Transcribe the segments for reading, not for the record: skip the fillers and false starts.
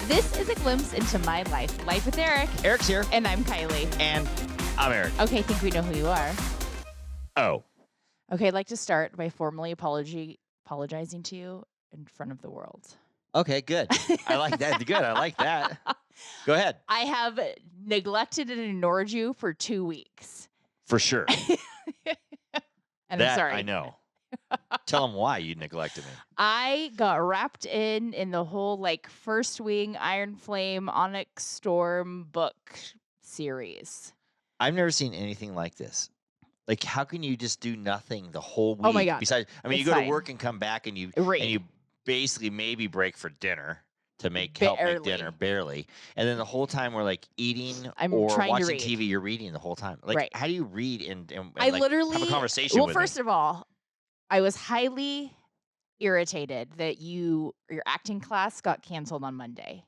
This is a glimpse into my life. Life with Eric. Eric's here. And I'm Kiley. And I'm Eric. Okay, I think we know who you are. Oh. Okay, I'd like to start by formally apologizing to you in front of the world. Okay, good. I like that. Good. I like that. Go ahead. I have neglected and ignored you for 2 weeks. For sure. And that I'm sorry. I know. Tell them why you neglected me. I got wrapped in the whole First Wing, Iron Flame, Onyx Storm book series. I've never seen anything like this. Like, how can you just do nothing the whole week? Oh my God. Besides, I mean, It's you go fine. to work and come back and you Read. basically maybe break for dinner to help make Barely. dinner barely, and then the whole time we're eating I'm or trying to watching read. TV. You're reading the whole time. Right. How do you read and I literally have a conversation? Well, with first me? of all, I was highly irritated that your acting class got canceled on Monday.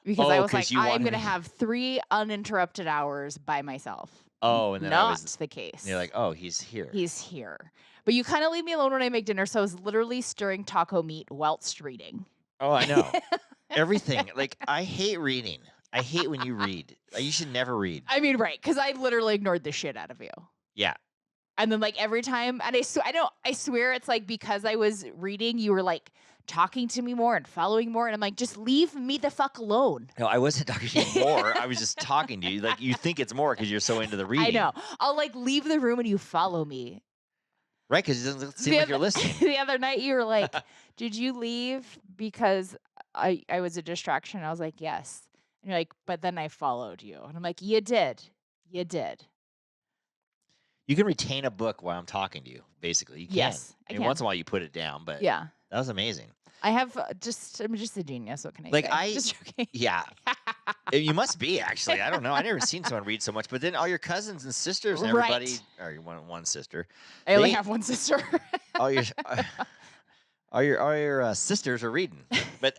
Because I was 'cause like, you I'm wanted going to me- have 3 uninterrupted hours by myself. Oh, and then not I was, the case. you're like, oh, he's here. He's here. But you kind of leave me alone when I make dinner, so I was literally stirring taco meat whilst reading. Oh, I know. Everything. I hate reading. I hate when you read. You should never read. I mean, right, because I literally ignored the shit out of you. Yeah. And then every time, and I swear it's because I was reading, you were talking to me more and following more, and I'm like, just leave me the fuck alone. No, I wasn't talking to you more. I was just talking to you. You think it's more because you're so into the reading. I know. I'll leave the room and you follow me. Right, because it doesn't seem like you're listening. The other night you were like, did you leave because I was a distraction? I was like, yes. And you're like, but then I followed you. And I'm like, you did. You did. You can retain a book while I'm talking to you, basically. You can. Yes, I I mean, can. once in a while you put it down, but Yeah. that was amazing. I have I'm just a genius. What can I say? Just joking. Yeah. You must be, actually. I don't know. I never seen someone read so much. But then all your cousins and sisters and everybody, or one sister. I only have one sister. all your sisters are reading, but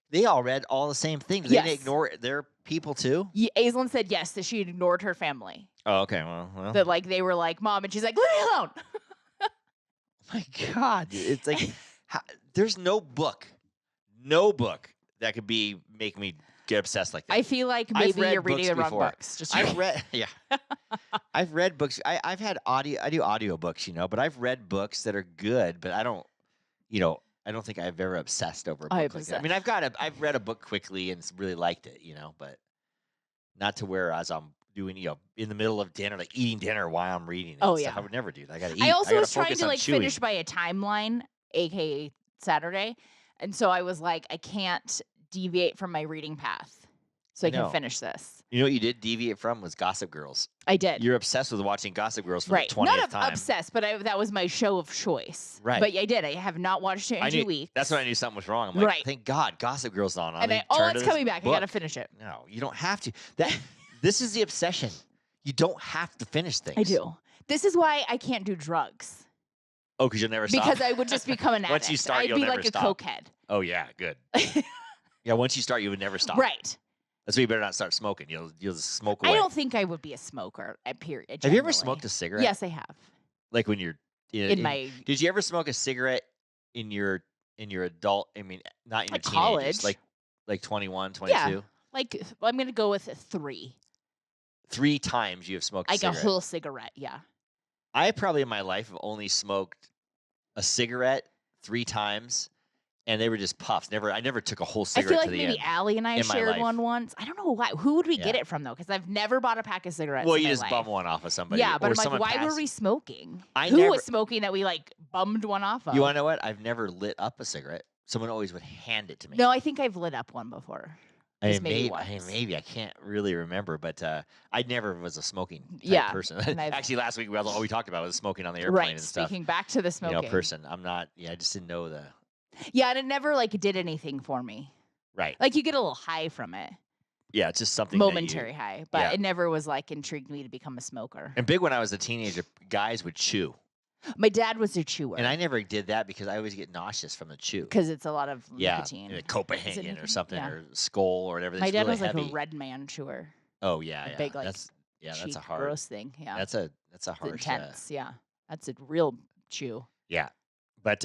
they all read all the same things. They didn't ignore their people too. Aislinn said yes, that she ignored her family. Oh, okay. Well. That they were like, Mom, and she's like, leave me alone. My God, it's there's no book that could make me get obsessed like that. I feel like maybe you're reading the wrong books. Just I've read, yeah. I've read books. I've had audio. I do audiobooks, but I've read books that are good, but I don't think I've ever obsessed over a book like that. I mean, I've read a book quickly and really liked it, but not to where as I'm doing, in the middle of dinner, eating dinner while I'm reading it. Oh, yeah. yeah. I would never do that. I got to eat. I also was trying focus to on finish chewing. by a timeline, aka Saturday. And so I was like, I can't deviate from my reading path. So I can know. finish this. You know what you did deviate from was Gossip Girls. I did. You're obsessed with watching Gossip Girls for right. the 20th Not time. obsessed, but that was my show of choice. Right. But I did. I have not watched it in 2 weeks. That's when I knew something was wrong. I'm like, Right. thank God Gossip Girl's on. And it's coming back. I got to finish it. No, you don't have to. This is the obsession. You don't have to finish things. I do. This is why I can't do drugs. Oh, because you'll never stop. Because I would just become an addict. Once you start, I'd you'll be never like stop. a cokehead. Oh, yeah, good. Yeah, once you start, you would never stop. Right. That's why you better not start smoking. You'll smoke away. I don't think I would be a smoker. Period. Have you ever generally. smoked a cigarette? Yes, I have. Like when you're Did you ever smoke a cigarette in your adult? I mean, not in your college. teenagers, like 21, 22. Yeah. I'm gonna go with 3. 3 times you have smoked a cigarette. A whole cigarette. Yeah. I probably in my life have only smoked a cigarette 3 times, and they were just puffs. I never took a whole cigarette. I feel like to the maybe end Allie and I in my shared life. one once. I don't know why. Who would we get Yeah. it from though? Because I've never bought a pack of cigarettes. Well, in you my just life. bum one off of somebody. Yeah, but or I'm like, someone why were passed. we smoking? I Who never- was smoking that we bummed one off of? You want to know what? I've never lit up a cigarette. Someone always would hand it to me. No, I think I've lit up one before. Just maybe once. Maybe I can't really remember, but I never was a smoking type person. and Actually, last week all we talked about was smoking on the airplane Right. and stuff. Speaking back to the smoking. Person. I'm not. Yeah, I just didn't know the. Yeah, and it never did anything for me. Right. You get a little high from it. Yeah, it's just something Momentary high, but Yeah. it never was intrigued me to become a smoker. And big when I was a teenager, guys would chew, My dad was a chewer. and I never did that because I always get nauseous from the chew. because it's a lot of Yeah, nicotine. Copenhagen or something, Yeah. or Skull or whatever. My It's dad really was heavy. a red man chewer. Oh yeah, a yeah. big, that's cheek a hard. gross thing. Yeah, That's a it's harsh. intense. Yeah, that's a real chew. Yeah, But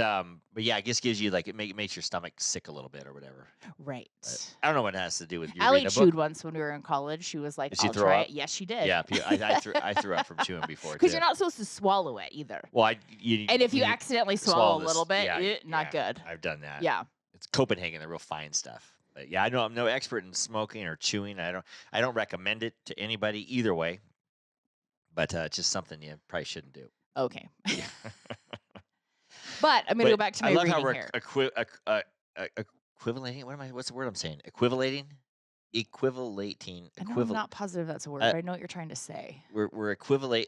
yeah, it just gives you like it makes your stomach sick a little bit or whatever. Right. But I don't know what it has to do with you Allie reading a book. chewed once when we were in college. She was like, Did she "I'll throw try up? it." Yes, she did. Yeah, I threw up from chewing before Because too. you're not supposed to swallow it either. Well, And if you when accidentally swallow swallow a this, little bit, yeah, not good. I've done that. Yeah. It's Copenhagen, the real fine stuff. But yeah, I know I'm no expert in smoking or chewing. I don't recommend it to anybody either way. But it's just something you probably shouldn't do. Okay. Yeah. But I'm going to go back to my I love reading how we're here. equivalating. What's the word I'm saying? Equivalating. I'm not positive that's a word, but I know what you're trying to say. We're equivalent.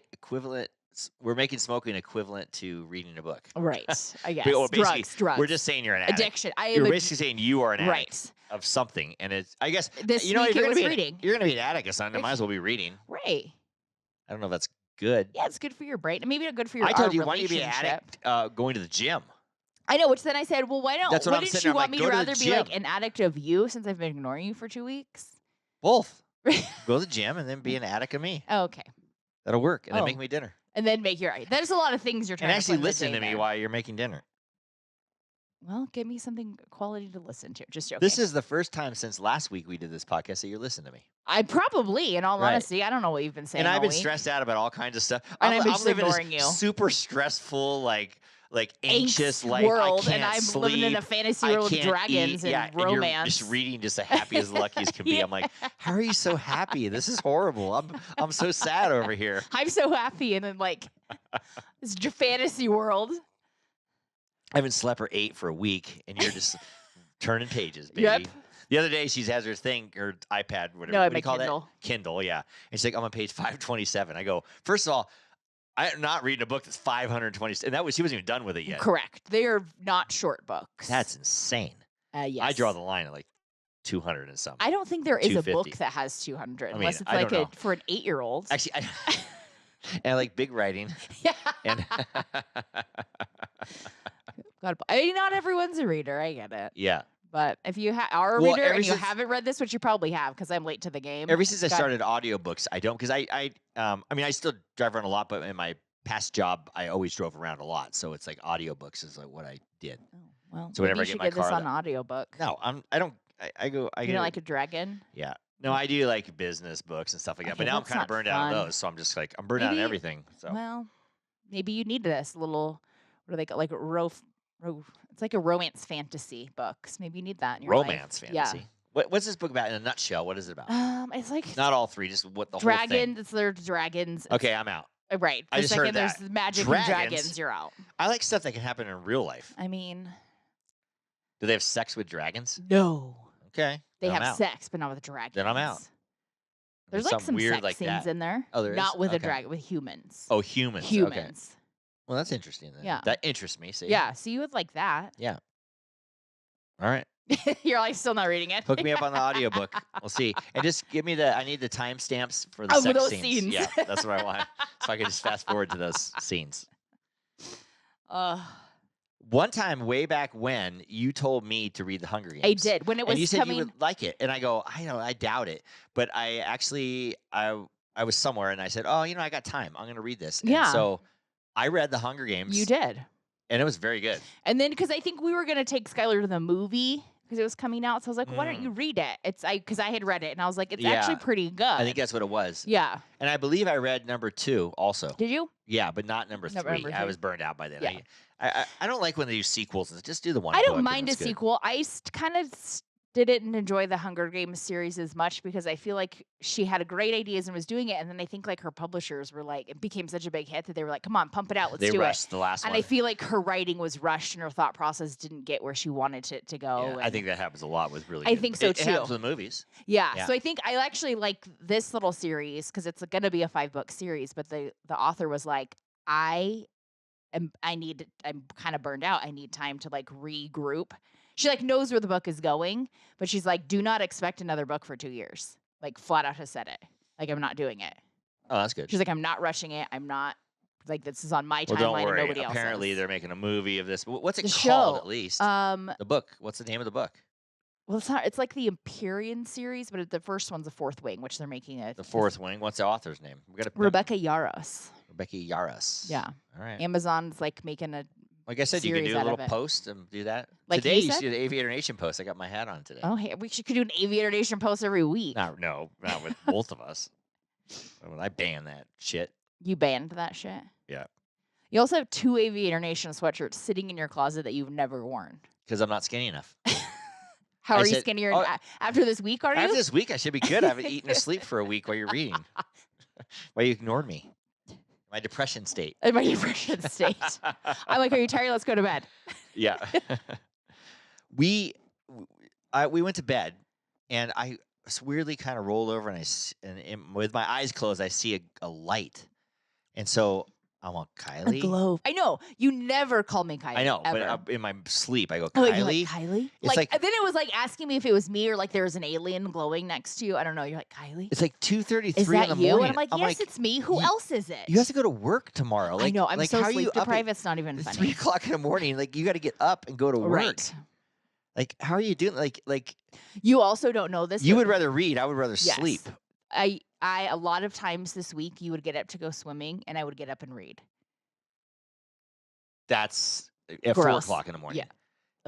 We're making smoking equivalent to reading a book. Right. I guess. Well, drugs. We're just saying you're an addict. Addiction. You're basically saying you are an addict right. of something, and it's. I guess this you know week if you're it was gonna be reading. You're going to be an addict of something. Might as well be reading. Right. I don't know if that's good. Yeah, it's good for your brain. Maybe not good for your. I told you, why relationship. don't you be an addict going to the gym? I know, which then I said, well, why don't? That's what I'm wouldn't saying. you I'm want like, me go to to the rather be gym. like an addict of you since I've been ignoring you for 2 weeks? Both. Go to the gym and then be an addict of me. Oh, okay. That'll work. And then make me dinner. And then make your. There's a lot of things you're trying to actually put in listen the to me there. while you're making dinner. Well, give me something quality to listen to. Just joking. This is the first time since last week we did this podcast that you're listening to me. I probably, in all Right. honesty, I don't know what you've been saying. And I've all been week. stressed out about all kinds of stuff. And I'm I'm just living ignoring this you. super stressful, like anxious Angst life. world, I can't and I'm sleep. living in a fantasy world with dragons and And you're romance. just reading just as happy as lucky as can be. Yeah. I'm like, how are you so happy? This is horrible. I'm so sad over here. I'm so happy, and then like this fantasy world. I haven't slept or ate for a week, and you're just turning pages, baby. Yep. The other day, she has her thing, her iPad, whatever. No, what I do you make call Kindle. that? Kindle, yeah. And she's like, I'm on page 527. I go, first of all, I'm not reading a book that's 520. And she wasn't even done with it yet. Correct. They are not short books. That's insane. Yes. I draw the line at like 200 and something. I don't think there is a 250. book that has 200, I mean, unless it's I like don't know. for an 8-year-old. Actually, and I like big writing. Yeah. And God, not everyone's a reader. I get it. yeah. But if you are a Well, reader ever and you since- haven't read this, which you probably have, because I'm late to the game. Ever since I God- started audiobooks, I don't, because I mean, I still drive around a lot, but in my past job, I always drove around a lot. So it's like audiobooks is like what I did. Oh, well, So whenever maybe I you get should my get this car, on audiobook. No, I don't. I go. I You get don't like a dragon? Yeah. No, I do like business books and stuff like that. But Okay, now I'm that's kind of not burned out on fun. those. So I'm just like, I'm burned out on Maybe- everything. So Well, maybe you need this little. What do they call like it's like a romance fantasy books. Maybe you need that in your romance life. fantasy. What's this book about in a nutshell? What is it about? Yeah. It's like Not all three, just what the whole dragons. thing. It's their dragons. Okay, I'm out. Right. I The just heard second there's that. magic Dragons? and dragons, you're out. I like stuff that can happen in real life. I mean, Do they have sex with dragons? no. Okay. They then I'm have out. sex, but not with dragons. Then I'm out. There's There's like something some weird sex like scenes that. in there. Oh, there is? Not with a Okay. dragon, with humans. Oh, humans. Okay. Humans. Well, that's interesting. Then. Yeah. That interests me. See? Yeah. So you would like that. Yeah. All right. You're like still not reading it. Hook me up on the audiobook. We'll see. And just give me I need the timestamps for the Oh, sex those scenes. scenes. Yeah, that's what I want. So I can just fast forward to those scenes. One time, way back when, you told me to read The Hunger Games. I did when it was and you said coming. you would like it, and I go, I doubt it. But I actually, I was somewhere, and I said, oh, I got time. I'm going to read this. And Yeah. so I read The Hunger Games. You did. And it was very good. And then because I think we were gonna take Skylar to the movie because it was coming out, so I was like, why don't you read it? Because I had read it and I was like, it's actually pretty good. I think that's what it was. Yeah. And I believe I read number 2 also. Did you? Yeah, but not number 3. Number I three. was burned out by then. Yeah. I don't like when they do sequels. Just do the one. I book don't and mind a it's good. sequel. I kind of didn't enjoy the Hunger Games series as much because I feel like she had a great ideas and was doing it, and then I think like her publishers were like, it became such a big hit that they were like, come on, pump it out, let's They do rushed it. the last And one. I feel like her writing was rushed and her thought process didn't get where she wanted it to go. Yeah, and I think that happens a lot with really. I good- think so, It happens too. with movies. Yeah, so I think I actually like this little series because it's going to be a 5-book series. But the author was like, I'm kind of burned out. I need time to like regroup. She like knows where the book is going, but she's like, do not expect another book for 2 years. Like flat out has said it. Like I'm not doing it. Oh, that's good. She's like, I'm not rushing it. I'm not like this is on my Well, timeline don't and worry. nobody else's. Apparently, they're making a movie of this. What's it The called? show, At least the book. What's the name of the book? Well, it's not. It's like the Empyrean series, but the first one's a Fourth Wing, which they're making a The Fourth Wing. What's the author's name? We got Rebecca Yaros. Rebecca Yaros. Yeah. All right. Amazon's like making a Like I said, you can series do a out little of it. post and do that. Like Today, you you said? see the Aviator Nation post. I got my hat on today. Oh, hey, we could do an Aviator Nation post every week. Not with both of us. I ban that shit. You banned that shit? Yeah. You also have 2 Aviator Nation sweatshirts sitting in your closet that you've never worn. Because I'm not skinny enough. How are you skinnier after this week, are you? After this week, I should be good. I haven't eaten or sleep for a week while you're reading. Why you ignored me. My depression state. In my depression state. I'm like, are you tired? Let's go to bed. Yeah. We went to bed, and I weirdly kind of rolled over, and with my eyes closed, I see a light. And so I'm like, Kiley? A glow. I know. You never call me Kiley. I know, ever. but in my sleep, I go, Oh, Kiley? you're like, Kiley? It's like, then it was like asking me if it was me or like there was an alien glowing next to you. I don't know. You're like, Kiley? It's like 2:33 Is in that the you? morning. And I'm like, yes, it's me. Who else is it? You have to go to work tomorrow. I know. I'm like, so how are you sleep up deprived. It's not even at funny. 3 o'clock in the morning. Like, you got to get up and go to work. Right. Like, how are you doing? Like you also don't know this. You would rather read. I would rather yes. sleep. I a lot of times this week you would get up to go swimming and I would get up and read. That's at 4 o'clock in the morning. Yeah.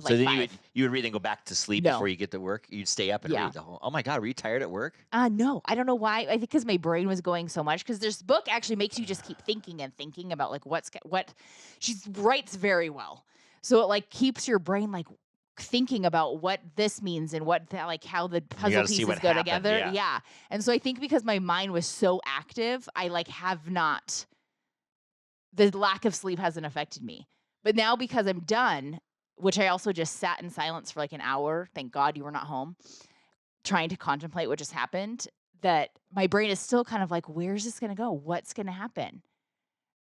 So then you would read and go back to sleep before you get to work. You'd stay up and read the whole. Oh my God, were you tired at work? No, I don't know why. I think because my brain was going so much. Because this book actually makes you just keep thinking and thinking about like what she writes very well. So it like keeps your brain like thinking about what this means and like how the puzzle pieces go together. Yeah. And so I think because my mind was so active, I like have not. The lack of sleep hasn't affected me. But now because I'm done, which I also just sat in silence for like an hour, thank God you were not home, trying to contemplate what just happened, that my brain is still kind of like, where's this going to go? What's going to happen?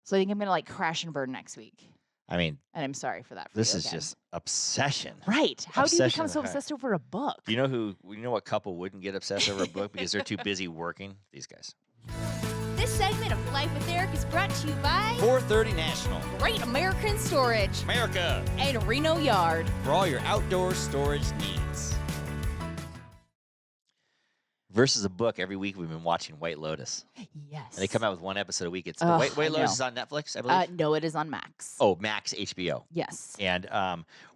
So I think I'm going to like crash and burn next week. I mean, and I'm sorry for that. This is just obsession. Right. How do you become so obsessed over a book? Do you know what couple wouldn't get obsessed over a book because they're too busy working? These guys. This segment of Life with Eric is brought to you by 430 National, Great American Storage, America, and Reno Yard for all your outdoor storage needs. Versus a book, every week we've been watching White Lotus. Yes. And they come out with one episode a week. It's White Lotus is on Netflix, I believe. No, it is on Max. Oh, Max HBO. Yes. And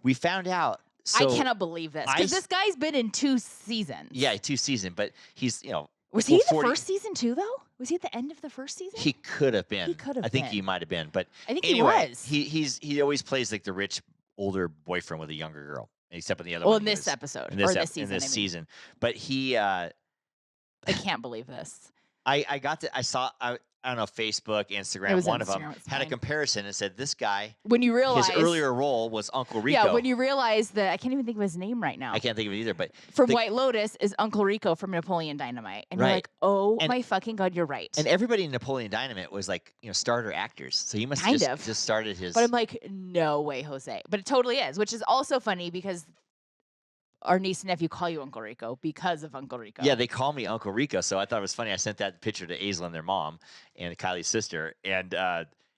we found out. So I cannot believe this because this guy's been in 2 seasons. Yeah, 2 seasons, but he's Was he in the first season too, though? Was he at the end of the first season? He could have been. He could have been. I think he might have been, but I think anyway, he was. He always plays like the rich older boyfriend with a younger girl, except in the other one. Well, in this episode in this season. But he. I can't believe this. I saw. I don't know, Facebook, Instagram, one of them had a comparison and said this guy, when you realize his earlier role was Uncle Rico. Yeah, when you realize that, I can't even think of his name right now. I can't think of it either, but from White Lotus is Uncle Rico from Napoleon Dynamite. And you're like, oh my fucking God, you're right. And everybody in Napoleon Dynamite was like, starter actors. So he must have just started his. But I'm like, no way, Jose. But it totally is, which is also funny because our niece and nephew call you Uncle Rico because of Uncle Rico. Yeah, they call me Uncle Rico, so I thought it was funny. I sent that picture to Aislinn, their mom, and Kylie's sister, and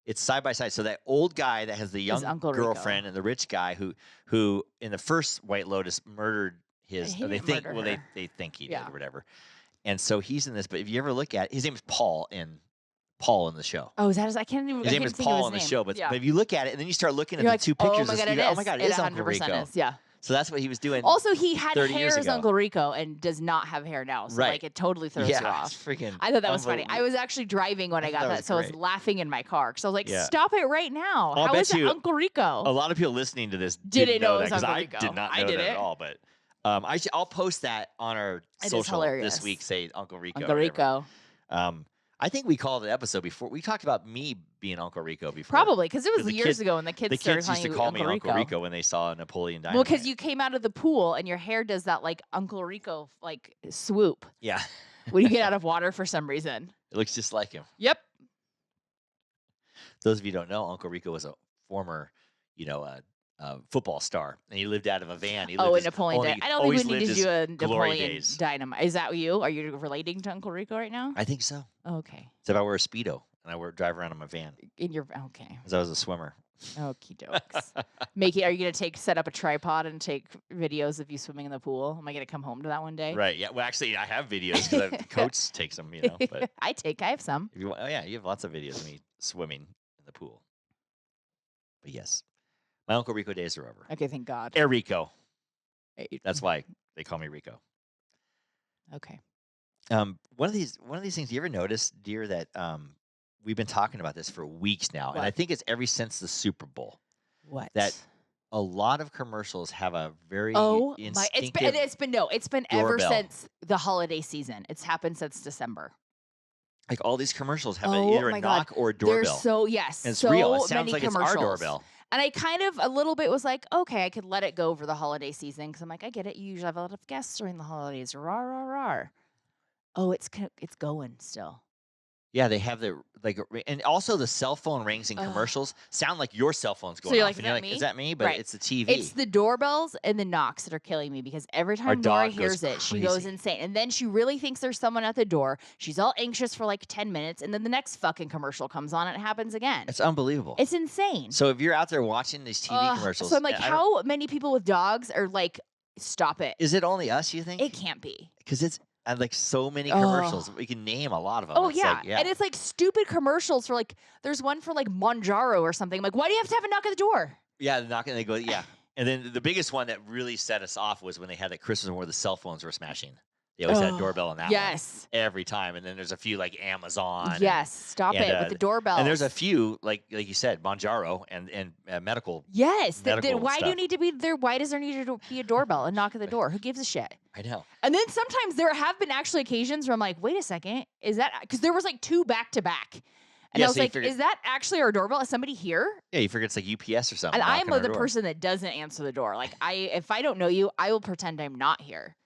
it's side by side. So that old guy that has the young girlfriend and the rich guy who in the first White Lotus murdered his. They think he did or whatever, and so he's in this. But if you ever look at his name is Paul in the show. Oh, is that his? I can't even. His name is Paul in the show, but if you look at it and then you start looking at the 2 pictures, oh my God, it is Uncle Rico. Yeah. So that's what he was doing. Also, he had hair as ago. Uncle Rico and does not have hair now. So, like, it totally throws you off. Freaking I thought that was funny. I was actually driving when I got that, so I was laughing in my car. So I was like, stop it right now. How is it Uncle Rico? A lot of people listening to this didn't know it was Uncle Rico. I did not know that at all. But I'll post that on our social this week, say Uncle Rico. Uncle Rico. I think we called the episode before. We talked about me being Uncle Rico before. Probably, because it was years ago, and the kids started used to call me Uncle Rico when they saw Napoleon Dynamite. Well, because you came out of the pool, and your hair does that, like, Uncle Rico, like, swoop. Yeah. When you get out of water for some reason. It looks just like him. Yep. Those of you who don't know, Uncle Rico was a former, football star, and he lived out of a van. In Napoleon Dynamite. I don't think we need to do a Napoleon Dynamite. Is that you? Are you relating to Uncle Rico right now? I think so. Oh, okay. Except I wear a Speedo, and I drive around in my van. Okay. Because I was a swimmer. Okie dokes. Are you going to set up a tripod and take videos of you swimming in the pool? Am I going to come home to that one day? Right. Yeah. Well, actually, I have videos because Coach takes them, But I have some. You have lots of videos of me swimming in the pool. But yes. My Uncle Rico days are over. Okay, thank God. Air Rico. Eight. That's why they call me Rico. Okay. One of these things. You ever notice, dear, that we've been talking about this for weeks now, and I What? think it's ever since the Super Bowl What? that a lot of commercials have a very Oh my! instinctive. It's been ever doorbell. since the holiday season. It's happened since December. Like all these commercials have Oh either my a God. knock or a There's doorbell. yes, And it's so real. It sounds many like it's commercials. our doorbell. And I kind of a little bit was like, okay, I could let it go for the holiday season because I'm like, I get it. You usually have a lot of guests during the holidays. Rah rah rah. Oh, it's going still. Yeah, they have and also the cell phone rings in Ugh. commercials sound like your cell phone's going you're off. like, And "Is you're that like, me?" is that me? But Right. it's the TV. It's the doorbells and the knocks that are killing me because every time Nora dog goes hears it, she goes crazy. insane. And then she really thinks there's someone at the door. She's all anxious for like 10 minutes. And then the next fucking commercial comes on and it happens again. It's unbelievable. It's insane. So if you're out there watching these TV commercials, So I'm like, and I don't- how many people with dogs are like, stop it? is it only us, you think? It can't be. Because it's like so many commercials. We can name a lot of them. Oh, It's yeah. like, yeah. And it's like stupid commercials for like, there's one for like Monjaro or something. I'm like, why do you have to have a knock at the door? Yeah, they're not going to go, yeah. And then the biggest one that really set us off was when they had that Christmas one where the cell phones were smashing. They always had a doorbell on that one. Yes. Every time. And then there's a few like Amazon. Yes. Stop it with the doorbell. And there's a few, like you said, Monjaro and medical. Yes. medical Why do you stuff. need to be there? Why does there need to be a doorbell and knock at the door? Who gives a shit? I know. And then sometimes there have been actually occasions where I'm like, wait a second, is that because there was like 2 back to back, and Yeah, I was so you like, figured- is that actually our doorbell? Is somebody here? Yeah, you figure it's like UPS or something. And I'm knocking on the our door. person that doesn't answer the door. Like if I don't know you, I will pretend I'm not here.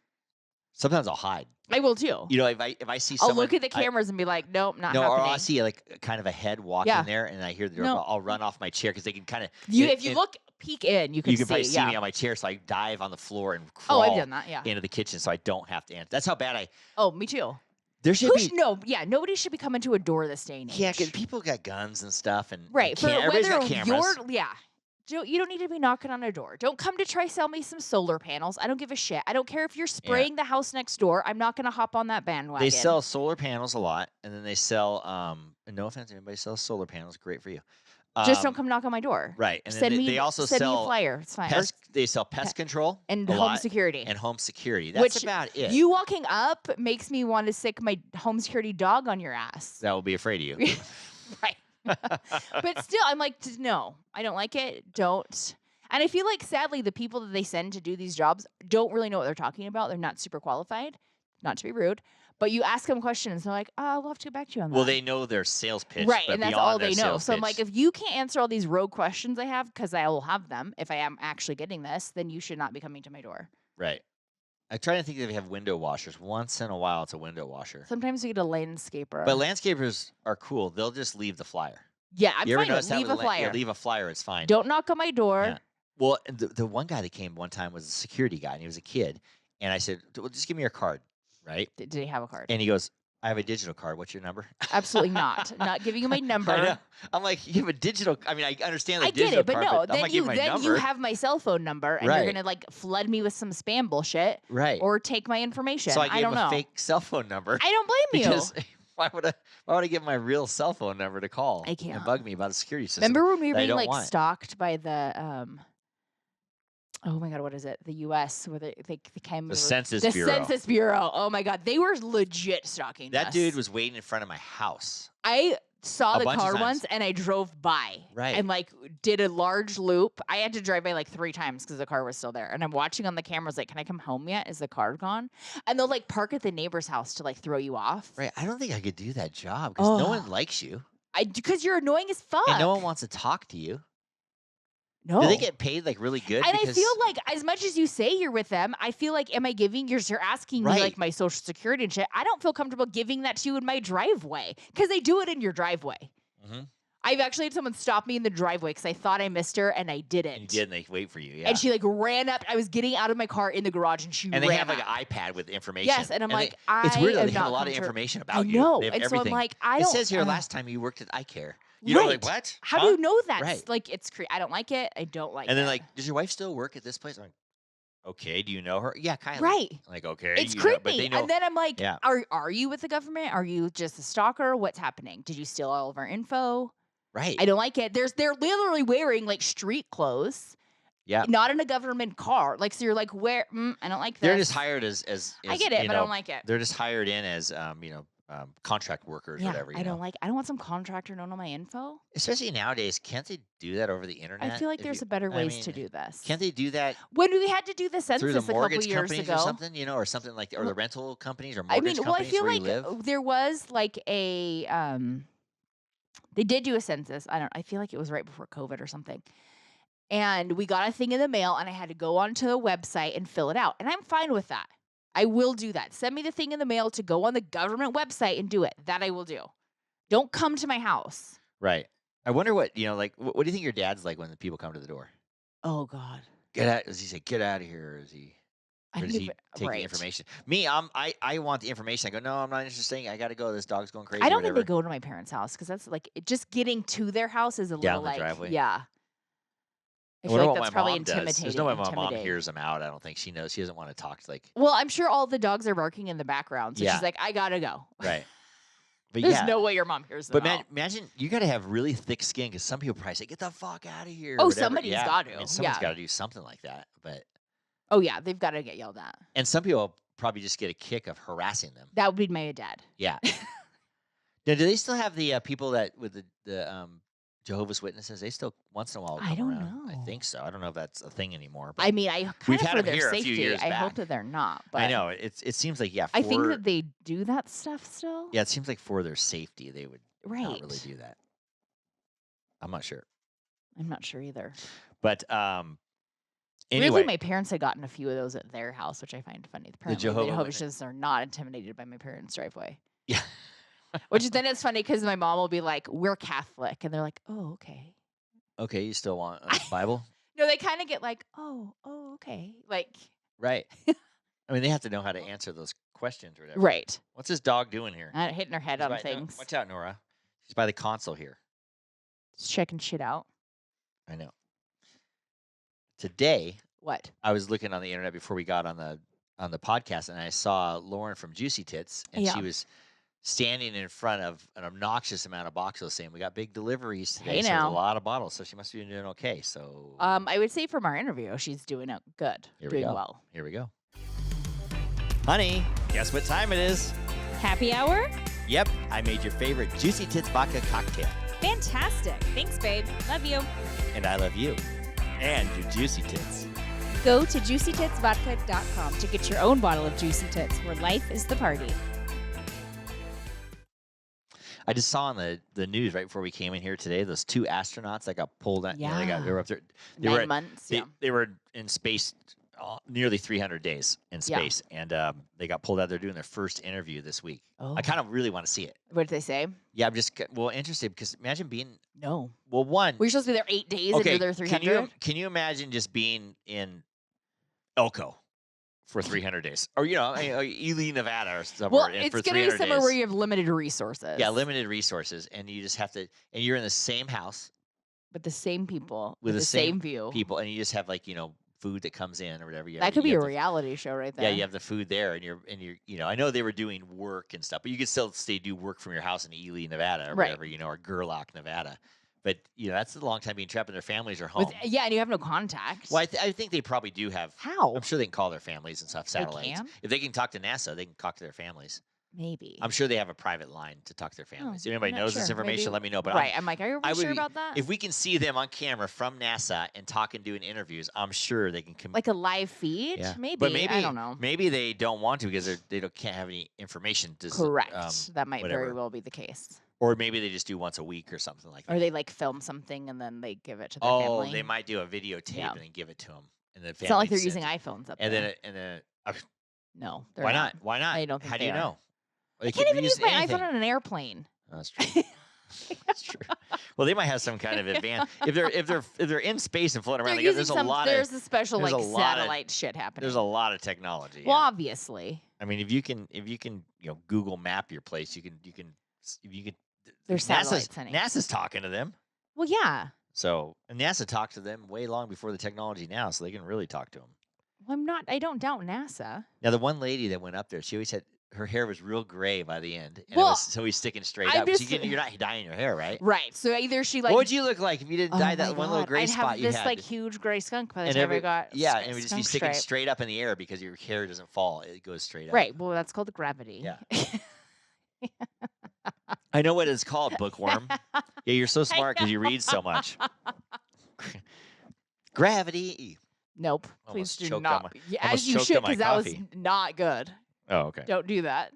Sometimes I'll hide. I will too. You know, if I see I'll someone. look at the cameras and be like, nope, not No, or happening. I'll see like kind of a head walking Yeah. there, and I hear the No. doorbell. I'll run off my chair because they can kind of. If you look, peek in, you can probably see yeah. me on my chair, so I dive on the floor and Oh, crawl I've done that. Yeah. into the kitchen, so I don't have to answer. That's how bad I. Oh, me too. There should Who be. should, no, yeah, nobody should be coming to a door this day and age. Yeah, because people got guns and stuff, and Right. For everybody's got whether cameras. you don't need to be knocking on a door. Don't come to try sell me some solar panels. I don't give a shit. I don't care if you're spraying the house next door. I'm not going to hop on that bandwagon. They sell solar panels a lot, and then they sell. And no offense, anybody sells solar panels. Great for you. Just don't come knock on my door. Right, and Send then me they also send me a sell flyer. It's fine. They sell pest control And a home lot, security. and home security. That's Which about it. You walking up makes me want to sick my home security dog on your ass. That will be afraid of you. Right. But still, I'm like, no, I don't like it. Don't. And I feel like, sadly, the people that they send to do these jobs don't really know what they're talking about. They're not super qualified, not to be rude. But you ask them questions, they're like, oh, we'll have to get back to you on that. Well, they know their sales pitch. Right, but and that's beyond all their they know. sales So I'm pitch- like, if you can't answer all these rogue questions I have, because I will have them if I am actually getting this, then you should not be coming to my door. Right. I try to think if they have window washers. Once in a while, it's a window washer. Sometimes you get a landscaper. But landscapers are cool. They'll just leave the flyer. Yeah, I'm You ever fine notice with that leave with a flyer. Yeah, leave a flyer. It's fine. Don't knock on my door. Yeah. Well, and the one guy that came one time was a security guy, and he was a kid. And I said, well, just give me your card, right? Did he have a card? And he goes, I have a digital card. What's your number? Absolutely not. Not giving you my number. I know. I'm like, you have a digital. I mean, I understand the I get digital it, but card, no. I'm Then not you giving my number. have my cell phone number, and Right. you're gonna like flood me with some spam bullshit, Right. or take my information. So I gave don't him a know. fake cell phone number. I don't blame you. Because why would I give my real cell phone number to call? I can't. And bug me about a security system. Remember when we were that I being don't like want. stalked by the oh my god, what is it? The U.S. where they came The over- Census the Bureau. Census Bureau. Oh my god, they were legit stalking That us. dude was waiting in front of my house. I saw A the bunch of car times. once and I drove by. Right. And like did a large loop. I had to drive by like 3 times because the car was still there. And I'm watching on the cameras like, can I come home yet? Is the car gone? And they'll like park at the neighbor's house to like throw you off. Right. I don't think I could do that job because no Oh. one likes you. Because you're annoying as fuck. And no one wants to talk to you. No. Do they get paid like really good? And I Because- feel like as much as you say you're with them, I feel like, am I giving you're asking me Right. like my social security and shit. I don't feel comfortable giving that to you in my driveway because they do it in your driveway. Mhm. I've actually had someone stop me in the driveway because I thought I missed her and I didn't. And you did, and they wait for you. Yeah. And she like ran up. I was getting out of my car in the garage, and she And they ran have like up. an iPad with information. Yes, and I'm they- like, it's weird. I Though, am they have not a lot of comfortable. information about I you. know, They have and everything. so I'm like, I it don't. says here ugh. last time you worked at iCare. You know, like Right. what? How Huh? do you know that? Right. Like it's I don't like it. I don't like it. And then like, does your wife still work at this place? I'm like, okay. Do you know her? Yeah, kind of. right. Like, okay. It's you creepy. Know, but they know. And then I'm like, Yeah. are you with the government? Are you just a stalker? What's happening? Did you steal all of our info? Right. I don't like it. They're literally wearing like street clothes. Yeah. Not in a government car. Like, so you're like, where? I don't like this. They're just hired as I get it, but I don't like it. They're just hired in as contract workers or whatever. I don't want some contractor knowing all my info. Especially nowadays, can't they do that over the internet? I feel like there's better ways to do this. Can't they do that when we had to do the census through the a mortgage couple years companies ago, or something, or something like, or the rental companies or mortgage companies I feel where like you live? there was like a they did do a census. I feel like it was right before COVID or something. And we got a thing in the mail, and I had to go onto the website and fill it out. And I'm fine with that. I will do that. Send me the thing in the mail to go on the government website and do it. That I will do. Don't come to my house. Right. I wonder what, like, what do you think your dad's like when the people come to the door? Oh, God. Get out. Does he say, get out of here? Or does he take the information? Me, I want the information. I go, no, I'm not interested. I got to go. This dog's going crazy. I don't think they go to my parents' house because that's like, just getting to their house is a little like, driveway. Yeah. I feel like that's probably intimidating. There's no way my mom hears them out. I don't think she knows. She doesn't want to talk. Well, I'm sure all the dogs are barking in the background. So she's like, I got to go. Right. But There's no way your mom hears them out. Imagine you got to have really thick skin because some people probably say, get the fuck out of here. Oh, somebody's got to. Someone's got to do something like that. But oh, yeah. They've got to get yelled at. And some people probably just get a kick of harassing them. That would be my dad. Yeah. Now, do they still have the people that with the Jehovah's Witnesses? They still once in a while come I don't around. know. I think so. I don't know if that's a thing anymore. But I mean, I we've kind of had for them their here a few safety. years I back. hope that they're not. But I know it seems like I think that they do that stuff still. Yeah, it seems like for their safety they would not really do that. I'm not sure. I'm not sure either. But anyway, weirdly, my parents had gotten a few of those at their house, which I find funny. Apparently, the Jehovah's Jehovah's Witnesses are not intimidated by my parents' driveway. Yeah. Which then it's funny because my mom will be like, "We're Catholic," and they're like, "Oh, okay." Okay, you still want a Bible? No, they kind of get like, "Oh, okay," like. Right. I mean, they have to know how to answer those questions or whatever. Right. What's this dog doing here? Not hitting her head on things. Watch out, Nora. She's by the console here. Just checking shit out. I know. Today, what? I was looking on the internet before we got on the podcast, and I saw Lauren from Juicy Tits, and she was standing in front of an obnoxious amount of boxes saying, we got big deliveries today. So there's a lot of bottles. So she must be doing okay. So I would say from our interview, she's doing good. Doing well. Here we go. Honey, guess what time it is? Happy hour? Yep, I made your favorite Juicy Tits vodka cocktail. Fantastic. Thanks, babe. Love you. And I love you. And your Juicy Tits. Go to juicytitsvodka.com to get your own bottle of Juicy Tits, where life is the party. I just saw on the news right before we came in here today, those two astronauts that got pulled out. Yeah. They were up there. 9 months. They were in space nearly 300 days in space. And they got pulled out. They're doing their first interview this week. Oh. I kind of really want to see it. What did they say? Yeah, I'm just, interested because imagine being. No. Well, one. We're supposed to be there 8 days into their 300. Can you imagine just being in Elko for 300 days? Or, Ely, Nevada or somewhere. Well, it's going to be somewhere where you have limited resources. Yeah, limited resources. And you just have to, and you're in the same house. With the same people. With the same view. People. And you just have food that comes in or whatever. That could be a reality show right there. Yeah, you have the food there, and you're. I know they were doing work and stuff, but you could still do work from your house in Ely, Nevada, or whatever, or Gerlach, Nevada. But that's a long time being trapped, and their families are home. And you have no contact. Well, I think they probably do have. How? I'm sure they can call their families and stuff. Satellites. They can? If they can talk to NASA, they can talk to their families. Maybe. I'm sure they have a private line to talk to their families. If anybody knows this information, let me know. But I'm like, are you really sure about that? If we can see them on camera from NASA and talk and doing interviews, I'm sure they can. Like a live feed? Yeah. Maybe. But maybe I don't know. Maybe they don't want to because they can't have any information. Correct. That might very well be the case. Or maybe they just do once a week or something like that. Or they film something and then they give it to their family. Oh, they might do a videotape and then give it to them. And it's not like they're using iPhones up there. And then no, why not? Why not? I don't think How do you know? I can't even use my iPhone on an airplane. Oh, that's true. That's true. Well, they might have some kind of advance if they're in space and floating around. There's a special satellite shit happening. There's a lot of technology. Well, obviously. I mean, if you can Google Map your place, you can. There's satellites, honey. NASA's talking to them. Well, yeah. So, and NASA talked to them way long before the technology now, so they can really talk to them. Well, I don't doubt NASA. Now, the one lady that went up there, she always had her hair was real gray by the end, and Well, so he's sticking straight I'm up. 'Cause just- you're not dyeing your hair, right? Right. So either she like. What would you look like if you didn't Oh dye my that one little God, gray I'd spot have you this had? like huge gray skunk by the and time I got. yeah, and it would just be skunk sticking stripe. straight up in the air because your hair doesn't fall; it goes straight up. Right. Well, that's called gravity. Yeah. I know what it's called, bookworm. Yeah, you're so smart because you read so much. Gravity. Nope. Almost Please do choked on not. my- Yeah, almost as you choked should, on my because that was coffee. not good. Oh, okay. Don't do that.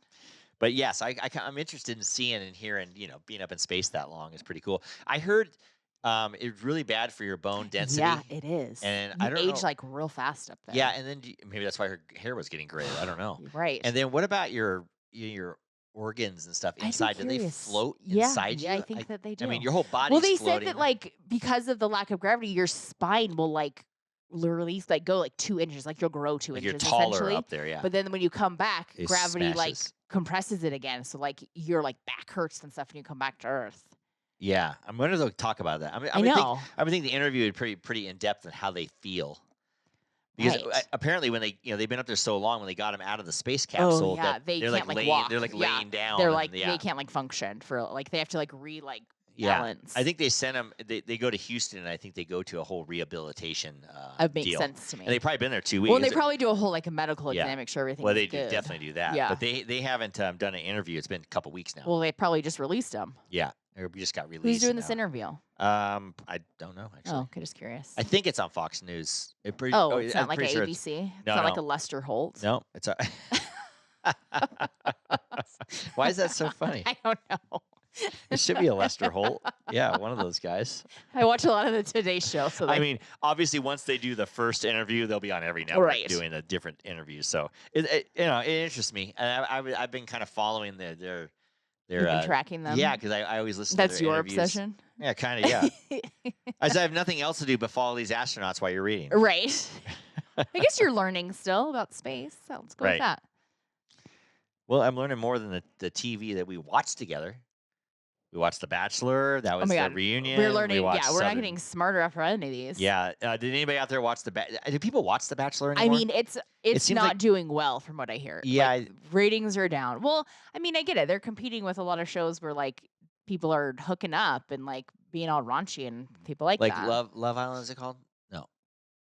But yes, I'm interested in seeing and hearing. Being up in space that long is pretty cool. I heard it's really bad for your bone density. Yeah, it is. And you I don't age know. like real fast up there. Yeah, and then maybe that's why her hair was getting gray. I don't know. Right. And then what about your organs and stuff I'd be inside? Do they curious. float Yeah, inside yeah, you? I think that they do. I mean, your whole body's well, they floating. said that like because of the lack of gravity, your spine will like literally like go like 2 inches, like you'll grow 2 like inches you're taller essentially. up there, yeah. But then when you come back, It gravity like smashes. compresses it again. So like your like back hurts and stuff when you come back to Earth. Yeah, I'm wondering if they'll talk about that. I know. I would think the interview would pretty in depth on how they feel. Because Right. apparently when they've been up there so long, when they got them out of the space capsule, Oh yeah, that they they're can't like like laying, walk. they're like Yeah. laying down. They're and like yeah. they can't like function for like they have to like Yeah. balance. I think they sent them. They go to Houston, and I think they go to a whole rehabilitation It makes deal. sense to me. And they've probably been there 2 weeks. Well, and they probably do a whole like a medical Yeah. exam, make sure everything. Well, is they good. definitely do that. Yeah. But they haven't done an interview. It's been a couple weeks now. Well, they probably just released them. Yeah, we just got released. Who's doing this now. interview? I don't know actually. Oh, okay, just curious. I think it's on Fox News. It's I'm not like pretty a sure ABC. It's No, not like no. a Lester Holt. No, it's a. Why is that so funny? I don't know. It should be a Lester Holt. Yeah, one of those guys. I watch a lot of the Today Show, so I mean, obviously, once they do the first interview, they'll be on every network Right. doing the different interviews. So it interests me, and I've been kind of following their you've been tracking them. yeah, because I always listen. That's to their your interviews. obsession, Yeah, kind of. Yeah, I have nothing else to do but follow these astronauts while you're reading. right? I guess you're learning still about space. So let's go Right. with that. Well, I'm learning more than the TV that we watched together. We watched The Bachelor. That was my the God. reunion. We're learning. We watched Yeah, we're not Southern- getting smarter after any of these. Yeah. Did anybody out there watch do people watch The Bachelor I anymore? mean, it's seems not like- doing well from what I hear. Yeah, Like, ratings are down. Well, I mean, I get it. They're competing with a lot of shows where like people are hooking up and like being all raunchy, and people like like that. Love Island, is it called? No.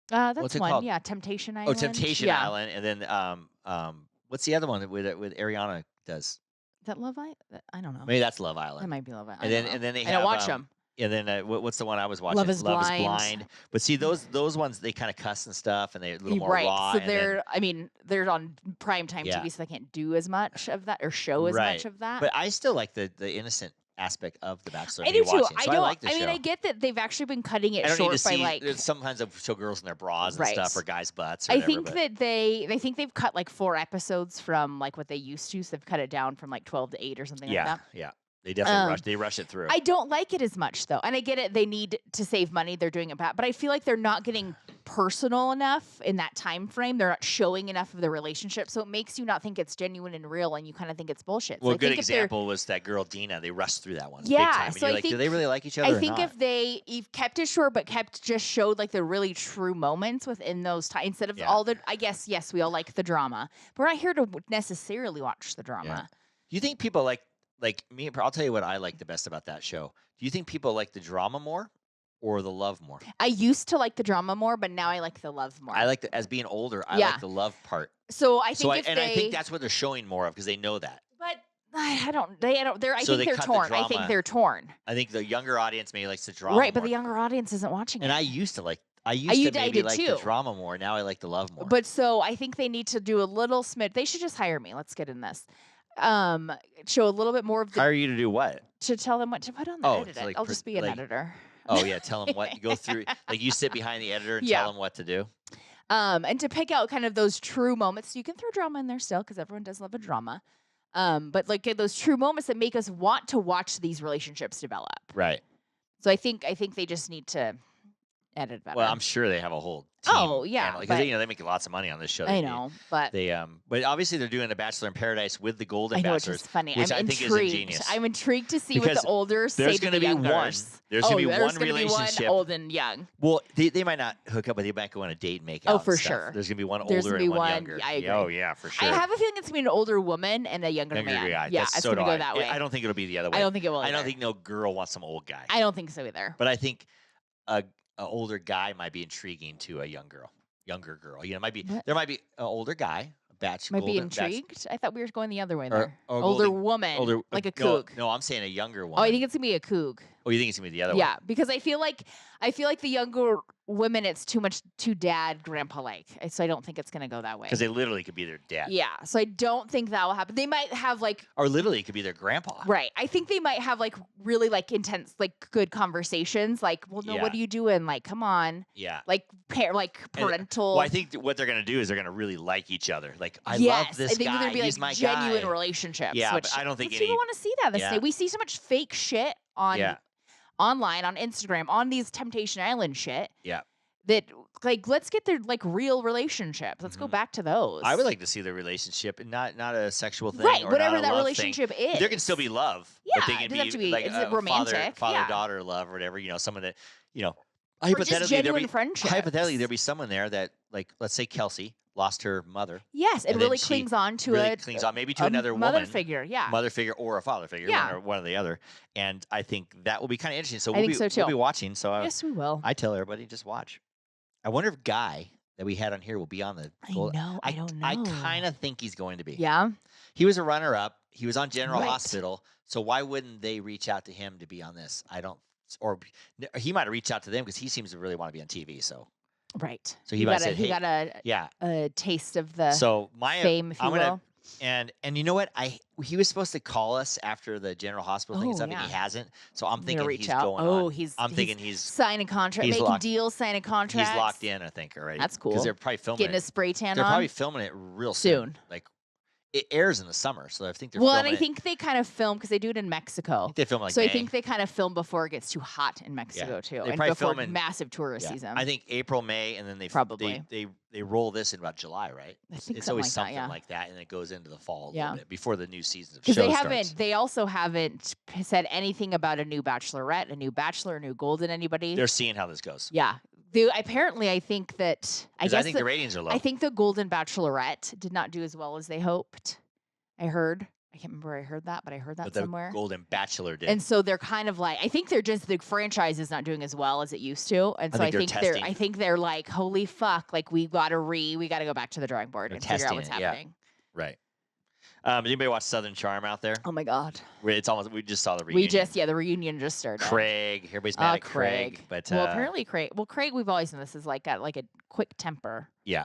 That's what's it one. called? Yeah, Temptation Oh, Island. Temptation yeah. Island, and then what's the other one that with Ariana does? Is that Love Island? I don't know. Maybe that's Love That Island. might be Love Island. And then they I have don't watch them. And then what's the one I was watching? Love is Blind. But see those ones, they kind of cuss and stuff, and they're a little more Right. raw. So and then- they're on primetime Yeah. TV, so they can't do as much of that or show as Right. much of that. But I still like the innocent aspect of The Bachelor. I me do too. watching, I so don't. I like the I mean, show. I get that they've actually been cutting it I don't need short to by see. like. Sometimes they'll show girls in their bras and Right. stuff, or guys' butts. Or I whatever, think but that they think they've cut like 4 episodes from like what they used to, so they've cut it down from like 12 to 8 or something like yeah, that. yeah, they definitely Um, rush it through. I don't like it as much though, and I get it. They need to save money; they're doing it bad, but I feel like they're not getting personal enough in that time frame. They're not showing enough of the relationship, so it makes you not think it's genuine and real, and you kind of think it's bullshit. Well, so a good I think if they're- example was that girl Dina. They rushed through that one. Yeah, big time. And so you're I like, do think- they really like each other? I or think not? if you've kept it short, but just showed like the really true moments within those times instead of Yeah. all the. I guess yes, we all like the drama, but we're not here to necessarily watch the drama. Do you think people like me? I'll tell you what I like the best about that show. Do you think people like the drama more or the love more? I used to like the drama more, but now I like the love more. I like as being older. I Yeah. like the love part. so I think So if they, I think that's what they're showing more of because they know that. but I don't. They're. I So think they they're cut the torn. I think drama. they're torn. I think the younger audience maybe likes the drama. Right, but more. the younger audience isn't watching And it. I used to like. I I maybe did like the too. drama more. Now I like the love more. But so I think they need to do a little smid. They should just hire me. Let's get in this. Show a little bit more of the hire you to do what? to tell them what to put on the Oh, edit. to, like, I'll just be an like- editor. Oh yeah, tell them what. Go through. Like you sit behind the editor and Yeah. tell them what to do. And to pick out kind of those true moments. You can throw drama in there still because everyone does love a drama. But like get those true moments that make us want to watch these relationships develop. Right. So I think they just need to edit better. Well, I'm sure they have a whole team. Oh, yeah, because but- they make lots of money on this show. I know, but But obviously they're doing a Bachelor in Paradise with the Golden I know, which Bachelors, is funny. which I'm I think is intrigued. ingenious. I'm intrigued to see what Because the olders say there's to gonna the be one. youngers. There's gonna be there's one gonna be relationship. one old and young. Well, they might not hook up, but they might go on a date and make out. Oh, and for stuff. sure. There's gonna be one There's older gonna and be one one- younger. I agree. Oh yeah, for sure. I have a feeling it's gonna be an older woman and a younger man. guy. Yeah, That's it's so gonna do go I. that way. I don't think it'll be the other way. I don't think it will. I don't either. think no girl wants some old guy. I don't think so either. But I think a older guy might be intriguing to a younger girl. You know, What? there might be an older guy, Might be intrigued. I thought we were going the other way Or- there. or Older golden- woman, like a no, kook. No, I'm saying a younger one. Oh, I think it's gonna be a kook. Oh, you think it's gonna be the other one? Yeah, because I feel like the younger women, it's too dad grandpa like. So I don't think it's gonna go that way. Because they literally could be their dad. Yeah, so I don't think that will happen. They might have like Or literally it could be their grandpa. right. I think they might have like really like intense like good conversations. Like, well, no, Yeah. what are you doing? Like, come on, Yeah. like And- parental. Well, I think what they're gonna do is they're gonna really like each other. Like, I yes, love this I think guy. there'd be He's like my genuine guy. relationships. Yeah, which but I don't think people any- want to see that this Yeah. day. We see so much fake shit on Yeah. online, on Instagram, on these Temptation Island shit. Yeah. That like let's get their like real relationships. Let's go Mhm. back to those. I would like to see their relationship, and not a sexual thing, right, or whatever not a that love relationship thing. is. There can still be love. Yeah, but they it can doesn't have to be- like is a it romantic? father Yeah. daughter love or whatever. You know, someone that or hypothetically just there'd genuine be friendships. hypothetically there'd be someone there that, like, let's say Kelsey lost her mother, yes, it and then really she clings on to really it. clings on maybe to a another mother woman, figure. Yeah, mother figure or a father figure, Yeah. one or the other. And I think that will be kind of interesting. So I think so, we'll be too. watching. So yes, we will. I tell everybody, just watch. I wonder if Guy that we had on here will be on the. I know. I don't know. I kind of think he's going to be. Yeah. He was a runner-up. He was on General Right. Hospital. So why wouldn't they reach out to him to be on this? I don't. Or he might have reached out to them because he seems to really want to be on TV. So Right. So he might have said, he "Hey." got yeah. a taste of the So my fame, if you I'm gonna will. and you know what? He was supposed to call us after the General Hospital thing and Oh, stuff, and he yeah. hasn't. So I'm Gonna thinking reach he's out. going Oh, on. I'm thinking he's signing contract, he's making locked- deals, signing contracts. locked in. I think already. That's because cool. they're probably filming Getting it. a spray tan They're on. probably filming it real soon. Like it airs in the summer, so I think they're well, and filming I think they kind of film because they do it in I Mexico. think they film like So May. I think they kind of film before it gets too hot in Mexico too, They and probably before film in- massive tourist Yeah. season. I think April, May, and then they Probably. they roll this in about July, right? I think It's something always like that, something yeah. like that, and it goes into the fall a Yeah. little bit before the new season of Because show they starts. haven't. They also haven't said anything about a new Bachelorette, a new Bachelor, a new Golden. Anybody? They're seeing how this goes. yeah. Apparently, I think that. I 'Cause guess I think the ratings are low. I think the Golden Bachelorette did not do as well as they hoped. I heard. I can't remember where I heard that, but I heard that but the somewhere. Golden Bachelor did. And so they're kind of like, I think they're just the franchise is not doing as well as it used to, and I so I think think they're they're, I testing. think they're like, holy fuck, like we gotta go back to the drawing board They're and figure out testing what's it, yeah. happening. right. Anybody watch Southern Charm out there? Oh my god, It's almost. We just saw the reunion. the reunion just started. Craig. Everybody's mad at Craig, but well, apparently Craig. Well, Craig, we've always known this is like got like a quick temper. yeah,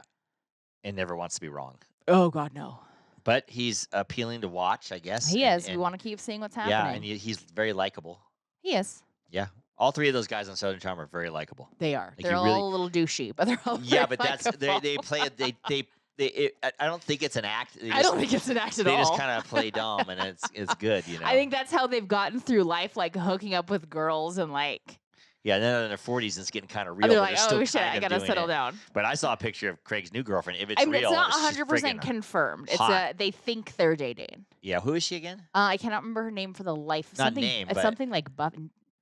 and never wants to be wrong. Oh god, no. But he's appealing to watch, I guess. He and- is. We and- want to keep seeing what's happening. Yeah, and he's very likable. he is. Yeah, all three of those guys on Southern Charm are very likable. They are. Like, they're you all really- a little douchey, but they're all Yeah, very but that's likable. they play it. I don't think it's an act. I don't think it's an act at they all. just kind of play dumb, and it's good, you know. I think that's how they've gotten through life, like hooking up with girls and like. Yeah, then in their 40s, it's getting kind of real. They're but like, still oh shit, kind I of gotta doing settle it. down. But I saw a picture of Craig's new girlfriend. If it's I mean, real, it's not she's 100% friggin' confirmed. It's hot. they think they're dating. Yeah, who is she again? I cannot remember her name for the life. Not something, name, it's but- something like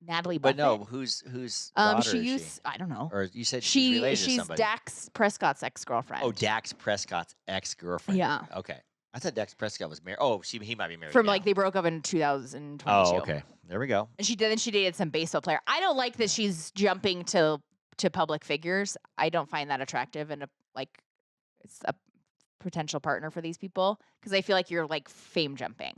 Natalie But Buffett. no, whose daughter she is used. I don't know. she? Or you said she's related to She's somebody. Dax Prescott's ex-girlfriend. Oh, Dax Prescott's ex-girlfriend. Yeah. Okay. I thought Dax Prescott was married. Oh, he might be married From now. like they broke up in 2022. Oh, okay. There we go. And she dated some baseball player. I don't like that she's jumping to public figures. I don't find that attractive and it's a potential partner for these people because I feel like you're like fame jumping.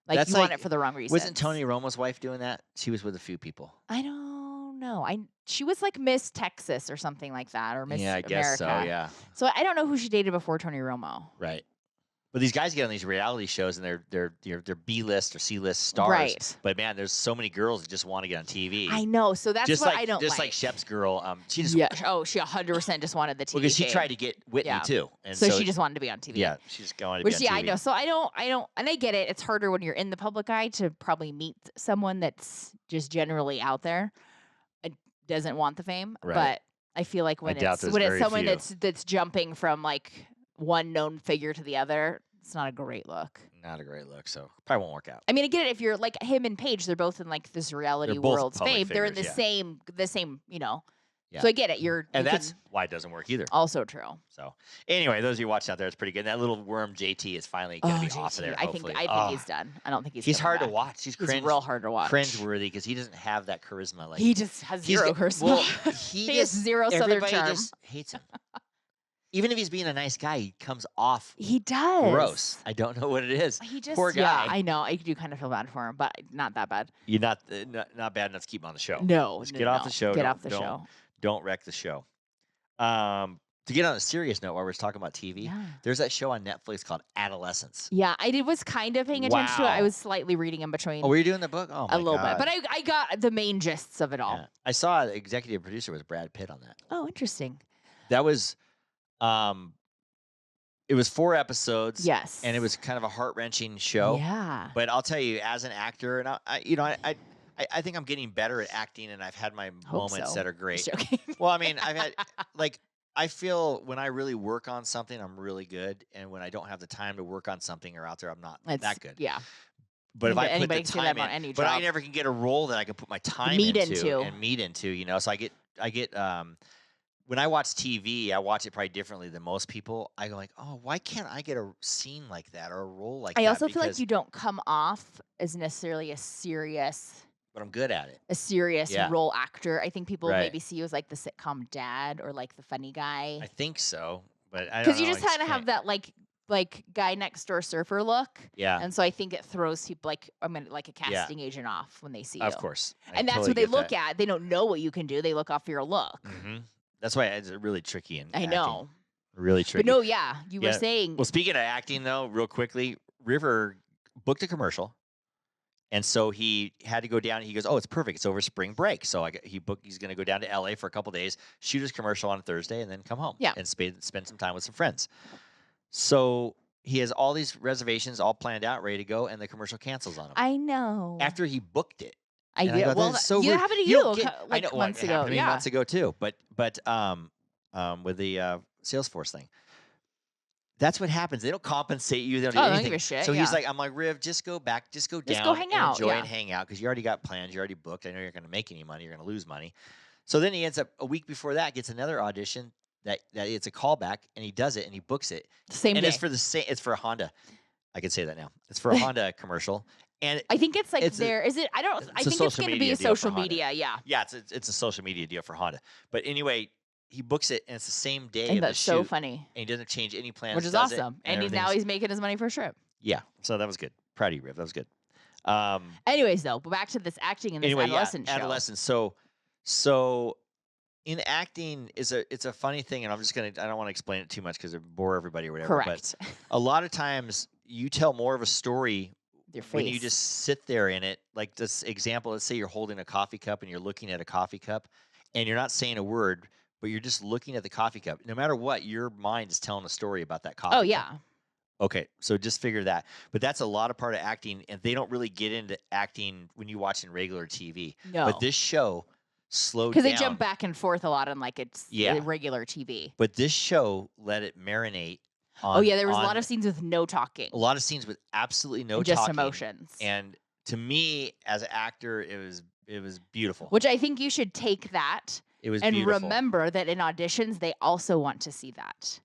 Like That's you want like- it for the wrong reasons. Wasn't Tony Romo's wife doing that? She was with a few people. I don't know. She was like Miss Texas or something like that, or Miss Yeah, I guess so. America. Yeah. So I don't know who she dated before Tony Romo. Right. But these guys get on these reality shows and they're B-list or C-list stars. Right. But man, there's so many girls that just want to get on TV. I know. So that's just what like I don't just like. like Shep's girl. She just Yeah. Oh, she 100% just wanted the TV. because she fame. tried to get Whitney Yeah. too, and So she just wanted to be on TV. yeah, she just wanted to Which be on yeah, I TV. know. So I don't, and I get it. It's harder when you're in the public eye to probably meet someone that's just generally out there. doesn't want the fame. Right. But I feel like I when doubt it's there's when it's very someone few. that's jumping from like one known figure to the other, it's not a great look. Not a great look, so probably won't work out. I mean, I get it if you're like him and Paige, they're both in like this reality They're both world's public fame. They're in figures, the same, you know. Yeah. So I get it. And that's why it doesn't work either. also true. So anyway, those of you watching out there, it's pretty good. And that little worm JT is finally going to be off of there. I think Hopefully. he's done. I don't think he's. He's coming hard to back. watch. He's real hard to watch. cringeworthy because he doesn't have that charisma. Like He just has zero charisma. Well, he has zero Southern everybody charm. just hates him. Even if he's being a nice guy, he comes off He does. gross. I don't know what it is. He just Poor guy. Yeah, I know. I do kind of feel bad for him, but not that bad. You're not bad enough to keep him on the show. No, Just no, get off no. the show. Get off the show. Don't wreck the show. To get on a serious note, while we're talking about TV, Yeah. there's that show on Netflix called Adolescence. Yeah, was kind of paying attention to it. I Wow. was slightly reading in between. Oh, were you doing the book? Oh, my a little God. bit, but I got the main gists of it all. Yeah. I saw the executive producer was Brad Pitt on that. Oh, interesting. That was, it was 4 episodes. Yes, And it was kind of a heart-wrenching show. Yeah, But I'll tell you, as an actor, and I think I'm getting better at acting, and I've had my Hope moments so. that are great. Just joking. Well, I mean, I've had I feel when I really work on something, I'm really good, and when I don't have the time to work on something or out there, I'm not that good. Yeah, But if I put Anybody the can say that time about in, any but I job. never can get a role that I can put my time Meat into into. and meat into, you know. So I get when I watch TV, I watch it probably differently than most people. I go like, oh, why can't I get a scene like that or a role like that? I also feel like Because- you don't come off as necessarily a serious but I'm good at it. Yeah. role actor. I think people Right. maybe see you as like the sitcom dad or like the funny guy. I think so, but I don't Because you know, just I kind of have can't- that like guy next door surfer look. Yeah, And so I think it throws people like like a casting agent off when they see you. of course. I And that's totally what they get look that. at. They don't know what you can do. They look off your look. Mhm. That's why it's really tricky. In I acting. know. Really tricky. But no, yeah. You were Yeah. saying Well, speaking of acting, though, real quickly, River booked a commercial, and so he had to go down. He goes, "Oh, it's perfect. It's over spring break." So he's going to go down to LA for a couple days, shoot his commercial on Thursday, and then come home. Yeah. And spend some time with some friends. So he has all these reservations all planned out, ready to go, and the commercial cancels on him I know. after he booked it. I And did. go, Well, "That is so that rude." happened to You you, don't get- I like know, well, months it ago. happened to me Yeah. months ago too. But with the Salesforce thing. That's what happens. They don't compensate you. They don't do Oh, they don't anything. give a shit, So yeah. he's like, I'm like, Riv, just go back, just go down, go hang and out, enjoy yeah. and hang out because you already got plans, you already booked. I know you're going to make any money, you're going to lose money. So then he ends up a week before that gets another audition that it's a callback, and he does it and he books it. Same And day. it's for the same. It's for a Honda. I can say that now. It's for a Honda commercial, and I think it's like it's a- is it? I don't. I it's a think it's social going to be media a deal for social Honda. media. Yeah. yeah, it's a social media deal for Honda. But anyway, he books it, and it's the same day And of the that's so shoot, funny. and he doesn't change any plans, Which is does it, awesome. And now everything's- he's making his money for sure. Yeah, so that was good. Proud of you, Riv. That was good. Anyways, though, but back to this acting in this adolescent show. Adolescence. So in acting it's a funny thing, and I don't want to explain it too much because it bore everybody or whatever. Correct. But a lot of times you tell more of a story Your face. when you just sit there in it. Like this example, let's say you're holding a coffee cup and you're looking at a coffee cup, and you're not saying a word, but you're just looking at the coffee cup. No matter what, your mind is telling a story about that coffee Oh cup. yeah. Okay, so just figure that. But that's a lot of part of acting, and they don't really get into acting when you watch in regular TV. No. But this show slowed down. Because they jump back and forth a lot on like it's Yeah. regular TV. But this show let it marinate on Oh yeah, there was a on lot of scenes with no talking. a lot of scenes with absolutely no and just talking. emotions. And to me, as an actor, it was beautiful. Which I think you should take that It was and beautiful. remember that in auditions they also want to see that.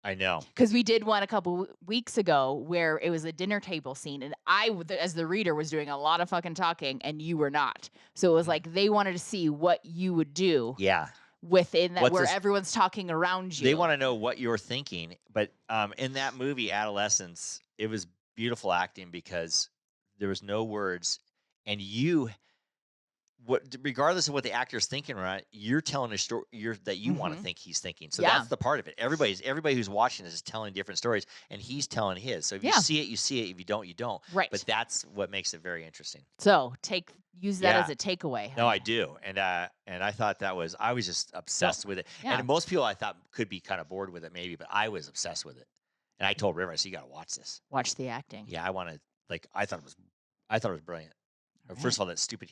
I know. Because we did one a couple weeks ago where it was a dinner table scene, and as the reader, was doing a lot of fucking talking, and you were not. So it was like they wanted to see what you would do Yeah. within that, What's where this- everyone's talking around you. They want to know what you're thinking. But in that movie, Adolescence, it was beautiful acting because there was no words, and regardless of what the actor's thinking, right? You're telling a story that you want to Mhm. think he's thinking. So Yeah. that's the part of it. Everybody who's watching this is telling different stories, and he's telling his. So if you Yeah. see it, you see it. If you don't, you don't. Right. But that's what makes it very interesting. So use that Yeah. as a takeaway. No, I do, and I thought I was just obsessed with it. yeah. And most people I thought could be kind of bored with it, maybe, but I was obsessed with it. And I told River, I said, "You got to watch this." Watch the acting. Yeah, I want to. I thought it was brilliant. First of all, that stupid,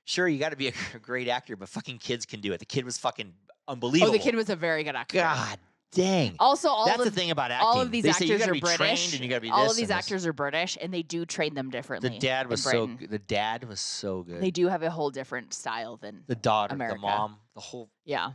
sure, you got to be a great actor, but fucking kids can do it. The kid was fucking unbelievable. Oh, the kid was a very good actor. God dang. Also, That's the thing about acting. all of these they actors say you gotta are be British. trained and you got to be all this of these and this. actors are British, and they do train them differently. The dad was in so Britain. good. The dad was so good. They do have a whole different style than The daughter, America. the mom, the whole. Yeah.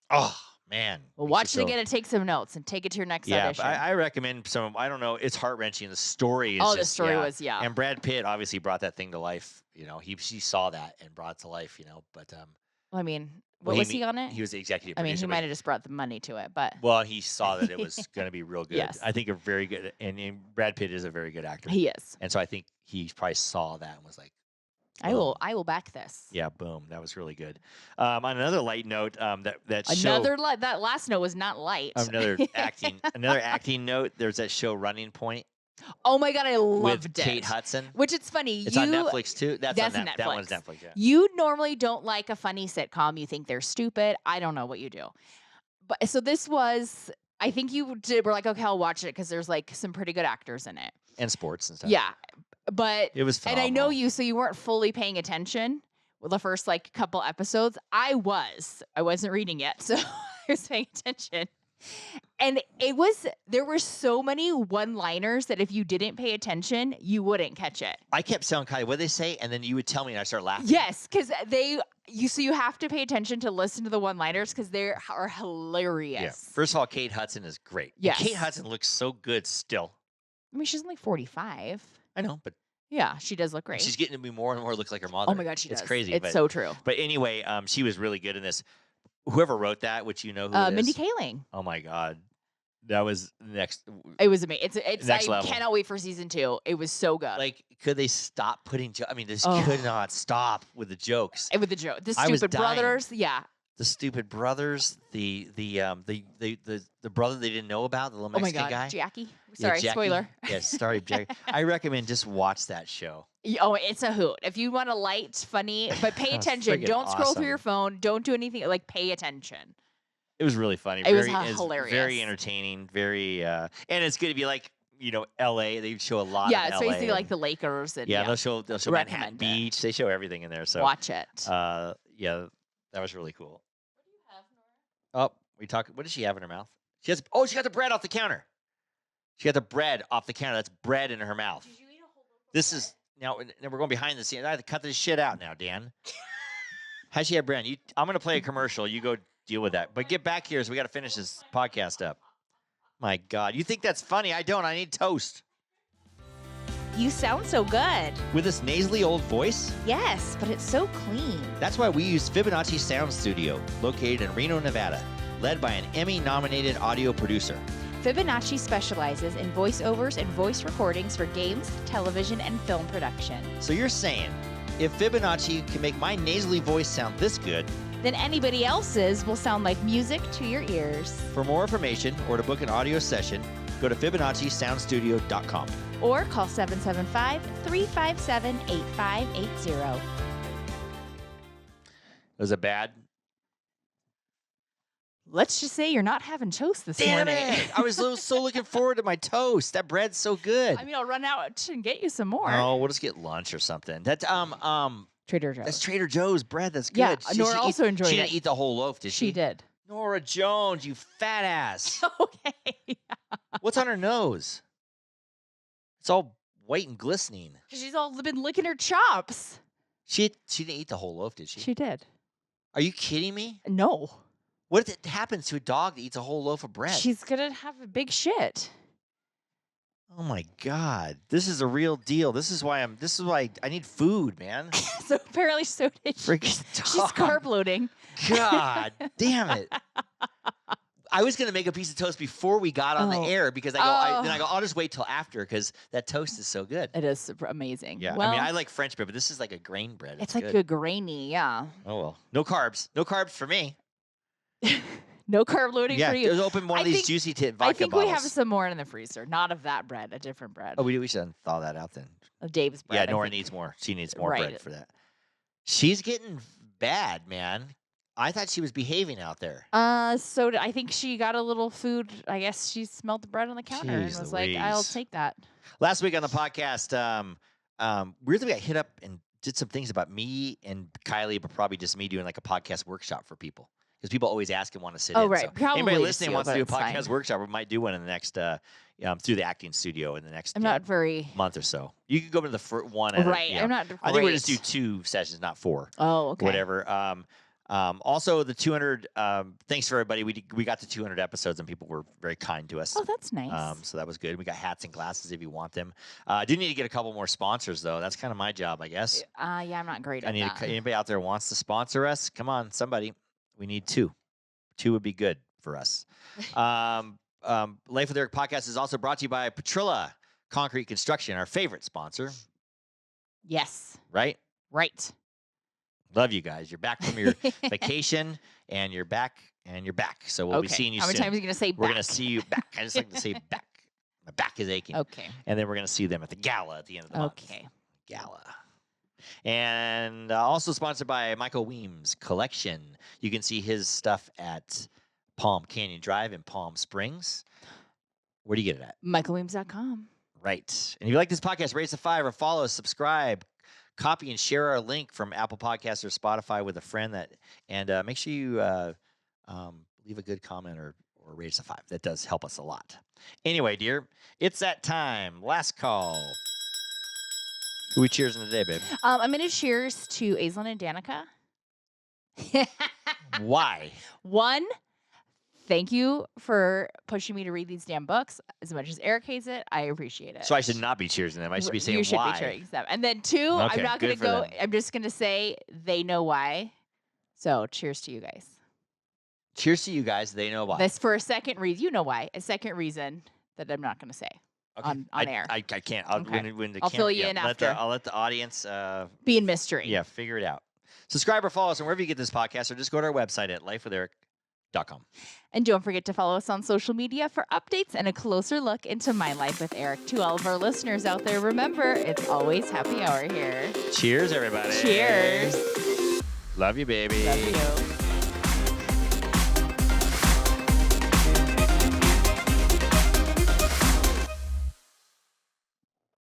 Oh man. Well, Makes watch you it feel- again and take some notes and take it to your next Yeah, audition. but I recommend some. I don't know. It's heart wrenching. The story is. Oh, just, the story yeah. was And Brad Pitt obviously brought that thing to life. He saw that and brought it to life. But Well, I mean, what was he on it? He was the executive I mean, producer. he might have just brought the money to it, but Well, he saw that it was going to be real good. Yes. I think a very good, and Brad Pitt is a very good actor. he is. And so I think he probably saw that and was like, I will back this. yeah, boom, that was really good. On another light note, that show, That last note was not light. another acting note. There's that show Running Point Oh my god, I loved with it. Kate Hudson. Which it's funny. It's on Netflix too. That's on Netflix. That one's Netflix. Yeah. You normally don't like a funny sitcom. You think they're stupid. I don't know what you do. But so this was, I think you were like, okay, I'll watch it because there's like some pretty good actors in it. And sports and stuff. Yeah. But, It was and I know phenomenal. you, so you weren't fully paying attention with the first like couple episodes. I wasn't reading yet. So I was paying attention. And there were so many one-liners that if you didn't pay attention, you wouldn't catch it. I kept telling Kylie, what did they say? And then you would tell me and I start laughing. Yes, because you have to pay attention to listen to the one-liners because they are hilarious. Yeah. First of all, Kate Hudson is great. And Yes. Kate Hudson looks so good still. I mean, she's only 45. I know, but Yeah, she does look great. she's getting to be more and more look like her mother. Oh my god, she does. It's crazy. It's so true. But anyway, she was really good in this. Whoever wrote that, which you know who it Mindy is. Kaling. Oh my god, that was next. It was amazing. It's Next I level. cannot wait for season 2. It was so good. Like, could they stop putting? I mean, this Oh. could not stop with the jokes. And with the joke, the I was stupid dying. brothers. Yeah. The stupid brothers, the brother they didn't know about, the little Oh my Mexican god, guy. Jackie. Yeah, Sorry, Jackie. spoiler. Yes, sorry, Jackie. I recommend just watch that show. Oh, it's a hoot. If you want a light, funny, but pay attention. Friggin' Don't scroll awesome. through your phone. Don't do anything. Like, pay attention. It was really funny. It was it's hilarious. Very entertaining. Very, and it's going to be like L.A. They show a lot. Yeah, of it's LA basically like and- the Lakers. And Yeah, they'll show Manhattan Recommend it. Beach. They show everything in there. So watch it. yeah, that was really cool. Oh, we talk. What does she have in her mouth? She got the bread off the counter. She got the bread off the counter. That's bread in her mouth. This is now we're going behind the scenes. I have to cut this shit out now, Dan. How's she have bread? I'm going to play a commercial. You go deal with that. But get back here, so we got to finish this podcast up. My God, you think that's funny? I don't. I need toast. You sound so good. With this nasally old voice? Yes, but it's so clean. That's why we use Fibonacci Sound Studio, located in Reno, Nevada, led by an Emmy-nominated audio producer. Fibonacci specializes in voiceovers and voice recordings for games, television, and film production. So you're saying, if Fibonacci can make my nasally voice sound this good, Then anybody else's will sound like music to your ears. for more information or to book an audio session, go to FibonacciSoundStudio.com. Or call 775-357-8580. Was it bad? Let's just say you're not having toast this Damn morning. it! I was so looking forward to my toast. That bread's so good. I mean, I'll run out and get you some more. Oh, we'll just get lunch or something. That's Trader Joe's. that's Trader Joe's bread. That's good. Yeah, Nora also enjoyed She it. didn't eat the whole loaf, did she? She did. Nora Jones, you fat ass. Okay. What's on her nose? It's all white and glistening. She's all been licking her chops. She didn't eat the whole loaf, did she? She did. Are you kidding me? No. What if it happens to a dog that eats a whole loaf of bread? She's gonna have a big shit. Oh my God. This is a real deal. This is why I need food, man. So apparently, so did she. Freaking dog. She's carb loading. God damn it. I was gonna make a piece of toast before we got on the Oh. air because then I go, I'll just wait till after because that toast is so good. It is super amazing. Yeah, Well, I mean, I like French bread, but this is like a grain bread. it's like good. a grainy, yeah. Oh well, no carbs for me. No carb loading Yeah, for you. just open one I of these think- juicy tit vodka I think bottles. we have some more in the freezer. Not of that bread, a different bread. Oh, we should thaw that out then. Of Dave's bread. Yeah, I Nora think. needs more. She needs more Right. bread for that. She's getting bad, man. I thought she was behaving out there. I think she got a little food. I guess she smelled the bread on the counter and Jeez was like, "I'll Louise. take that." Last week on the podcast, weirdly got hit up and did some things about me and Kiley, but probably just me doing like a podcast workshop for people. Because people always ask and want to sit in. Right. So Probably anybody just listening you, wants to but do a it's fine. podcast workshop, we might do one in the next through the acting studio in the next I'm not very month or so. You can go to the first one. right. I'm not. I think we'll great. just do 2 sessions, not 4. Oh, okay. Whatever. Also, the 200. Thanks for everybody. We got to 200 episodes, and people were very kind to us. Oh, that's nice. So that was good. We got hats and glasses if you want them. I do need to get a couple more sponsors, though. That's kind of my job, I guess. Yeah, I'm not great at that. Anybody out there wants to sponsor us? Come on, somebody. We need 2. 2 would be good for us. Life with Eric podcast is also brought to you by Petrilla Concrete Construction, our favorite sponsor. Yes. Right? Right. Love you guys. You're back from your vacation, and you're back, So we'll be seeing you soon. How many times are you going to say back? We're going to see you back. I just like to say back. My back is aching. Okay. And then we're going to see them at the gala at the end of the month. Okay. Gala. And also sponsored by Michael Weems Collection. You can see his stuff at Palm Canyon Drive in Palm Springs. Where do you get it at? MichaelWeems.com. Right. And if you like this podcast, rate us a 5 or follow, subscribe, copy and share our link from Apple Podcasts or Spotify with a friend. And make sure you leave a good comment or rate us a 5. That does help us a lot. Anyway, dear, it's that time. Last call. Who we cheers in the day, babe? I'm going to cheers to Aislinn and Danica. Why? 1, thank you for pushing me to read these damn books. As much as Eric hates it, I appreciate it. So I should not be cheering them. I should be saying you should why. be cheering them. And then 2, Okay, I'm not going good to for go. them. I'm just going to say they know why. So cheers to you guys. Cheers to you guys. They know why. That's for a second reason. You know why. A second reason that I'm not going to say. Okay. on air. I can't. I'll, Okay. when the I'll camera, fill you in after. I'll let the audience Be in mystery. yeah, figure it out. Subscribe or follow us on wherever you get this podcast, or just go to our website at lifewitheric.com. And don't forget to follow us on social media for updates and a closer look into my life with Eric. To all of our listeners out there, remember, it's always happy hour here. Cheers, everybody. Cheers. Love you, baby. Love you.